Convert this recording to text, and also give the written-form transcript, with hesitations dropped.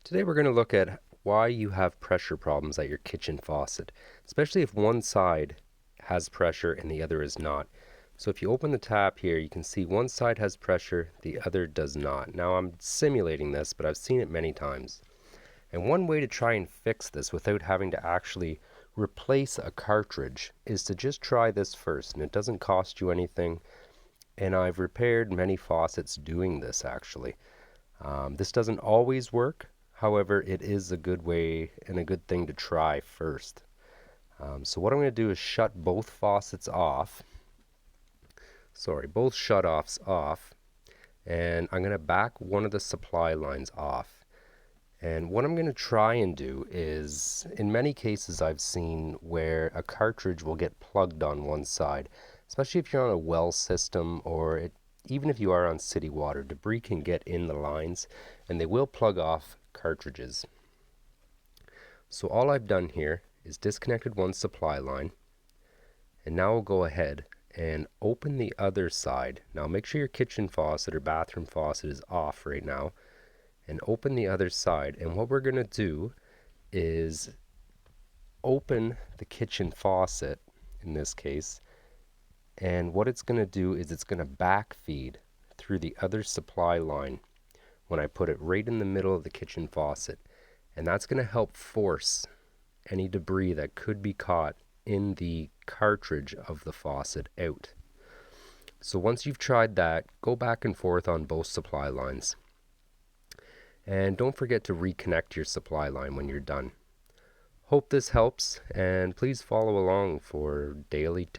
Today we're going to look at why you have pressure problems at your kitchen faucet, especially if one side has pressure and the other is not. So if you open the tap here, you can see one side has pressure, the other does not. Now I'm simulating this, but I've seen it many times. And one way to try and fix this without having to actually replace a cartridge is to just try this first, and it doesn't cost you anything. And I've repaired many faucets doing this actually. This doesn't always work. However, it is a good way and a good thing to try first. So what I'm going to do is shut both faucets off. Both shut-offs off. And I'm going to back one of the supply lines off. And what I'm going to try and do is, in many cases I've seen where a cartridge will get plugged on one side, especially if you're on a well system or even if you are on city water, debris can get in the lines and they will plug off cartridges. So all I've done here is disconnected one supply line, and now we'll go ahead and open the other side. Now make sure your kitchen faucet or bathroom faucet is off right now, and open the other side. And what we're going to do is open the kitchen faucet in this case, and what it's going to do is it's going to backfeed through the other supply line when I put it right in the middle of the kitchen faucet. And that's going to help force any debris that could be caught in the cartridge of the faucet out. So once you've tried that, go back and forth on both supply lines. And don't forget to reconnect your supply line when you're done. Hope this helps, and please follow along for daily tips.